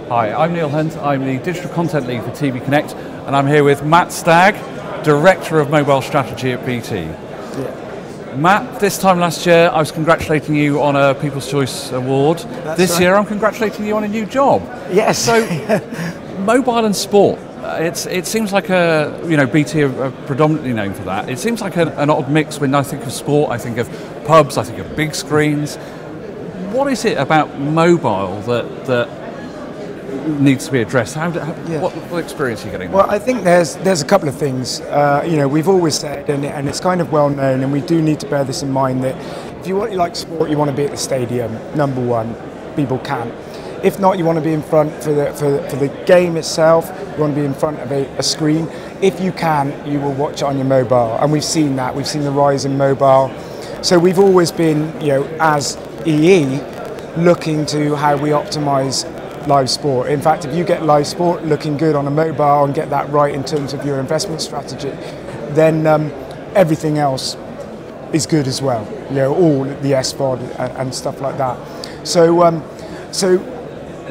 Hi, I'm Neil Hunt. I'm the Digital Content Lead for TV Connect, and I'm here with Matt Stagg, Director of Mobile Strategy at BT. Yeah. Matt, this time last year I was congratulating you on a People's Choice Award. This year I'm congratulating you on a new job. Yes. So, mobile and sport. It seems like BT are predominantly known for that. It seems like an odd mix. When I think of sport, I think of pubs, I think of big screens. What is it about mobile that needs to be addressed? What experience are you getting? Well, I think there's a couple of things. We've always said, and it's kind of well known, and we do need to bear this in mind, that if you like sport, you want to be at the stadium. Number one, people can. If not, you want to be in front for the game itself. You want to be in front of a screen. If you can, you will watch it on your mobile, and we've seen that. We've seen the rise in mobile. So we've always been, as EE, looking to how we optimise live sport. In fact, if you get live sport looking good on a mobile and get that right in terms of your investment strategy, then everything else is good as well. All the SVOD and stuff like that. So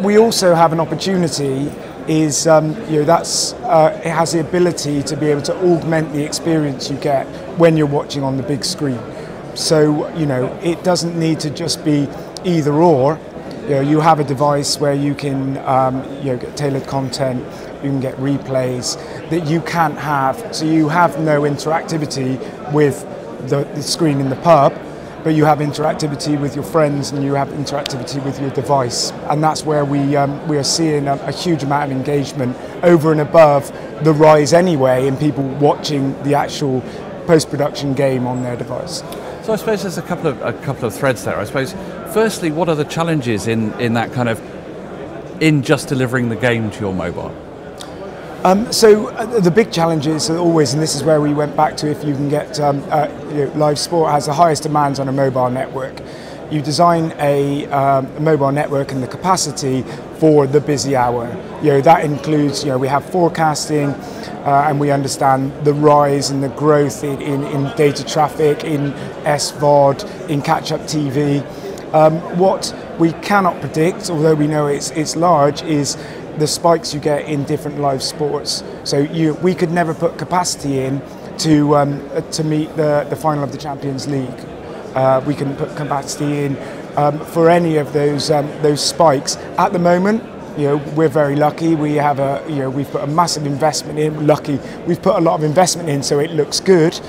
we also have an opportunity. It has the ability to be able to augment the experience you get when you're watching on the big screen. So it doesn't need to just be either or. You have a device where you can get tailored content, you can get replays that you can't have. So you have no interactivity with the screen in the pub, but you have interactivity with your friends and you have interactivity with your device. And that's where we are seeing a huge amount of engagement over and above the rise anyway in people watching the actual post-production game on their device. So I suppose there's a couple of threads there. I suppose, firstly, what are the challenges in just delivering the game to your mobile? The big challenges are always, and this is where we went back to, if you can get live sport has the highest demands on a mobile network. You design a mobile network and the capacity for the busy hour. That includes, we have forecasting, and we understand the rise and the growth in data traffic, in SVOD, in catch-up TV. What we cannot predict, although we know it's large, is the spikes you get in different live sports. So we could never put capacity in to meet the final of the Champions League. We can put capacity in for any of those spikes. At the moment, we're very lucky. We have we've put a massive investment in. We've put a lot of investment in, so it looks good.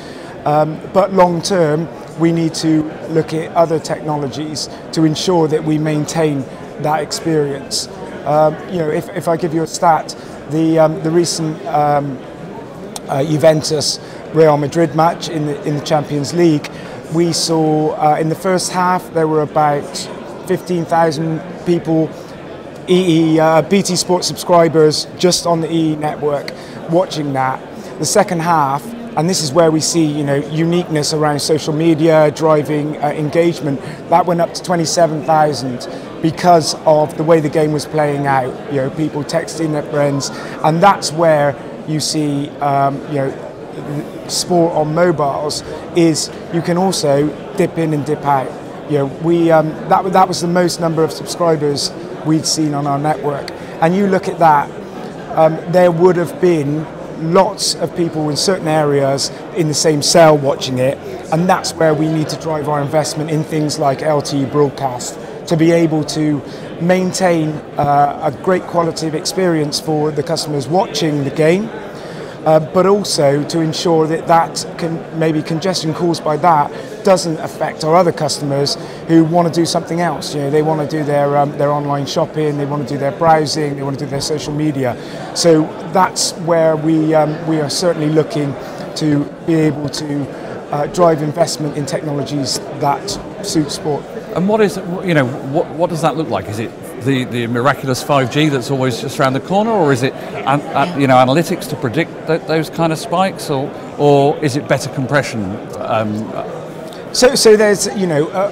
But long term, we need to look at other technologies to ensure that we maintain that experience. If I give you a stat, the recent Juventus Real Madrid match in the Champions League, we saw in the first half there were about 15,000 people, BT Sport subscribers, just on the EE network watching that. The second half, and this is where we see uniqueness around social media driving engagement, that went up to 27,000 because of the way the game was playing out. People texting their friends, and that's where you see sport on mobiles is you can also dip in and dip out. That was the most number of subscribers we'd seen on our network, and you look at that, there would have been lots of people in certain areas in the same cell watching it, and that's where we need to drive our investment in things like LTE broadcast to be able to maintain a great quality of experience for the customers watching the game, but also to ensure that maybe congestion caused by that doesn't affect our other customers who want to do something else. They want to do their online shopping, they want to do their browsing, they want to do their social media. So that's where we are certainly looking to be able to drive investment in technologies that suit sport. And what does that look like? Is it the miraculous 5G that's always just around the corner, or is it analytics to predict those kind of spikes, or is it better compression? So there's,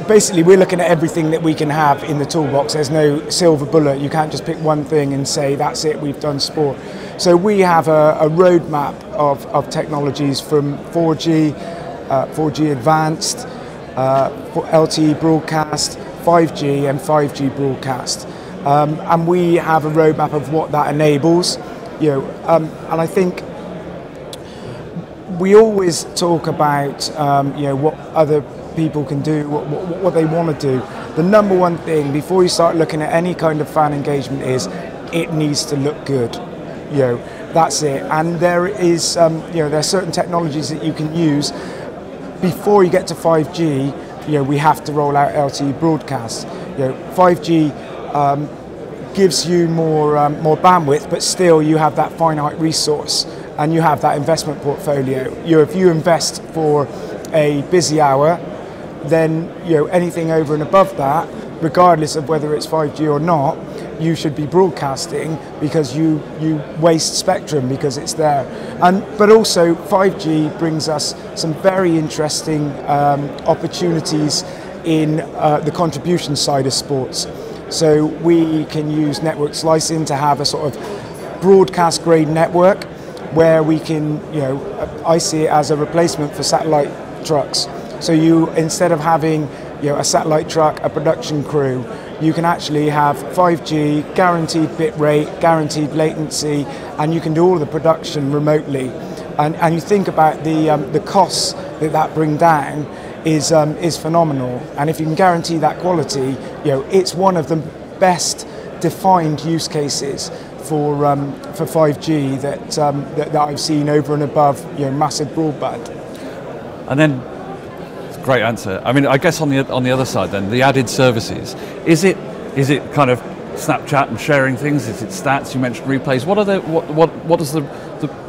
basically we're looking at everything that we can have in the toolbox. There's no silver bullet. You can't just pick one thing and say, that's it, we've done sport. So we have a roadmap of technologies from 4G, 4G advanced, LTE broadcast, 5G and 5G broadcast. and we have a roadmap of what that enables. And I think we always talk about what other people can do, what they want to do. The number one thing before you start looking at any kind of fan engagement is it needs to look good. That's it. And there is there are certain technologies that you can use before you get to 5G. We have to roll out LTE broadcast. 5G gives you more bandwidth, but still you have that finite resource and you have that investment portfolio. If you invest for a busy hour, then anything over and above that, regardless of whether it's 5G or not, you should be broadcasting because you waste spectrum because it's there. But also 5G brings us some very interesting opportunities in the contribution side of sports. So we can use network slicing to have a sort of broadcast grade network where we can, I see it as a replacement for satellite trucks. So instead of having a satellite truck, a production crew, you can actually have 5G, guaranteed bit rate, guaranteed latency, and you can do all the production remotely. And you think about the costs that bring down is phenomenal. And if you can guarantee that quality, it's one of the best defined use cases for 5G that I've seen over and above massive broadband. And then, great answer. I mean, I guess on the other side, then the added services. Is it kind of Snapchat and sharing things? Is it stats? You mentioned replays. What does the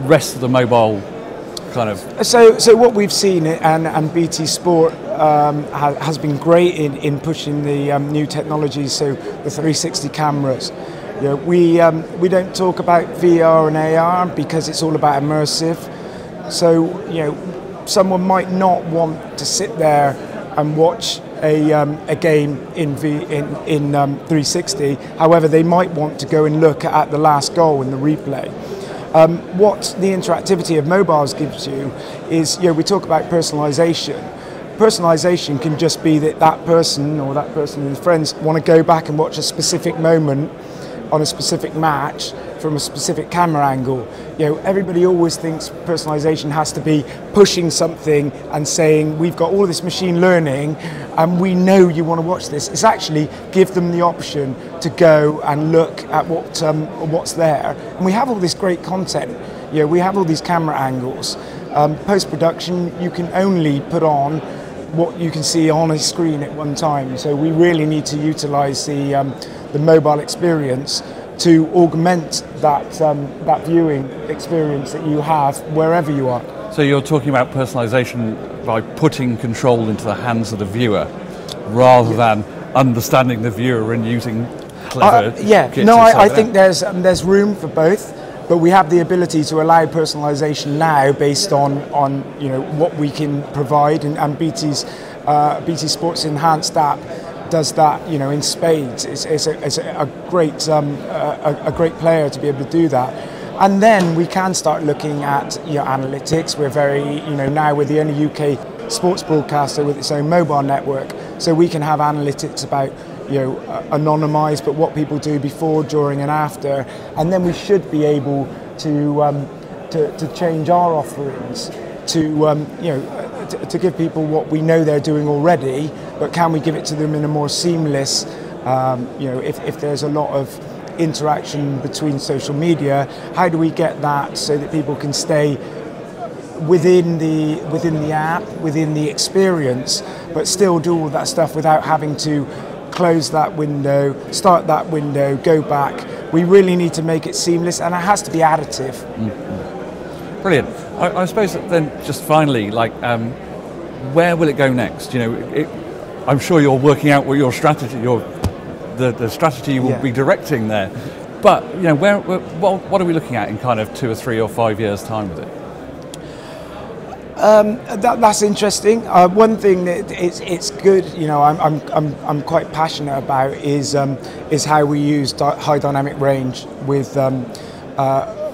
rest of the mobile kind of? So what we've seen, and BT Sport has been great in pushing the new technologies. So the 360 cameras. We don't talk about VR and AR because it's all about immersive. So someone might not want to sit there and watch a game in 360. However, they might want to go and look at the last goal in the replay. What the interactivity of mobiles gives you is, we talk about personalization. Personalization can just be that person or that person and his friends want to go back and watch a specific moment on a specific match from a specific camera angle. Everybody always thinks personalization has to be pushing something and saying, we've got all this machine learning and we know you want to watch this. It's actually give them the option to go and look at what's there. And we have all this great content. We have all these camera angles. Post-production, you can only put on what you can see on a screen at one time. So we really need to utilize the mobile experience to augment that viewing experience that you have wherever you are. So you're talking about personalization by putting control into the hands of the viewer rather than understanding the viewer and using clever kits. No, I think there's room for both, but we have the ability to allow personalization now based on what we can provide, and BT Sports Enhanced app does that in spades. It's a great player to be able to do that. And then we can start looking at analytics. We're very now we're the only UK sports broadcaster with its own mobile network, so we can have analytics about anonymised, but what people do before, during, and after. And then we should be able to change our offerings to give people what we know they're doing already, but can we give it to them in a more seamless, if there's a lot of interaction between social media, how do we get that so that people can stay within the app, within the experience, but still do all that stuff without having to close that window, start that window, go back. We really need to make it seamless, and it has to be additive. Mm-hmm. Brilliant. I suppose that then just finally, where will it go next? I'm sure you're working out what your strategy, the strategy you will be directing there. But what are we looking at in kind of 2 or 3 or 5 years' time with it? That's interesting. One thing that it's good, I'm quite passionate about is how we use high dynamic range with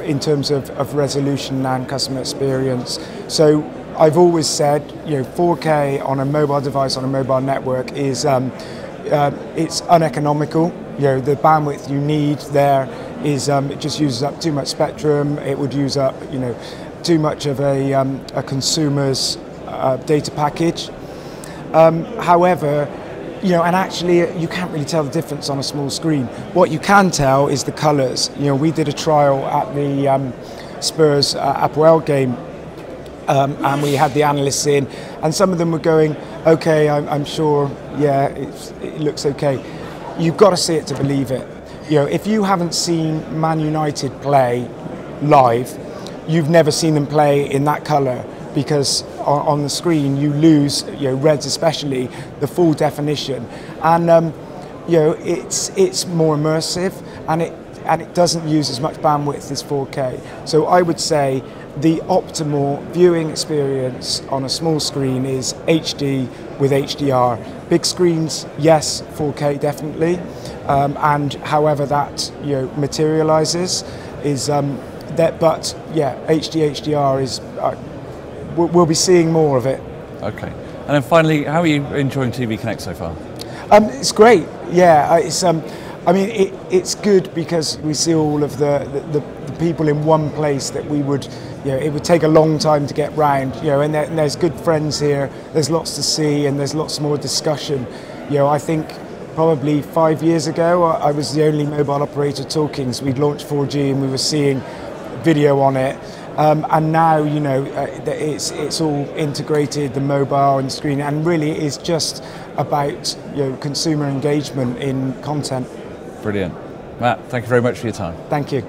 in terms of resolution and customer experience. So I've always said, 4K on a mobile device on a mobile network is it's uneconomical. The bandwidth you need there is it just uses up too much spectrum. It would use up too much of a consumer's data package. However, and actually you can't really tell the difference on a small screen. What you can tell is the colours. We did a trial at the Spurs Apoel game, and we had the analysts in, and some of them were going, okay, I'm sure, yeah, it looks okay. You've got to see it to believe it. If you haven't seen Man United play live, you've never seen them play in that colour, because on the screen you lose, reds especially, the full definition, and it's more immersive, and it doesn't use as much bandwidth as 4K. So I would say the optimal viewing experience on a small screen is HD with HDR. Big screens, yes, 4K definitely, and however that materializes is that. But yeah, HD HDR is. We'll be seeing more of it. Okay, and then finally, how are you enjoying TV Connect so far? It's great. Yeah, it's good because we see all of the people in one place that we would. It would take a long time to get round. And there's good friends here. There's lots to see, and there's lots more discussion. I think probably 5 years ago, I was the only mobile operator talking. So we'd launched 4G, and we were seeing video on it. And now, it's all integrated, the mobile and screen, and really it is just about consumer engagement in content. Brilliant. Matt, thank you very much for your time. Thank you.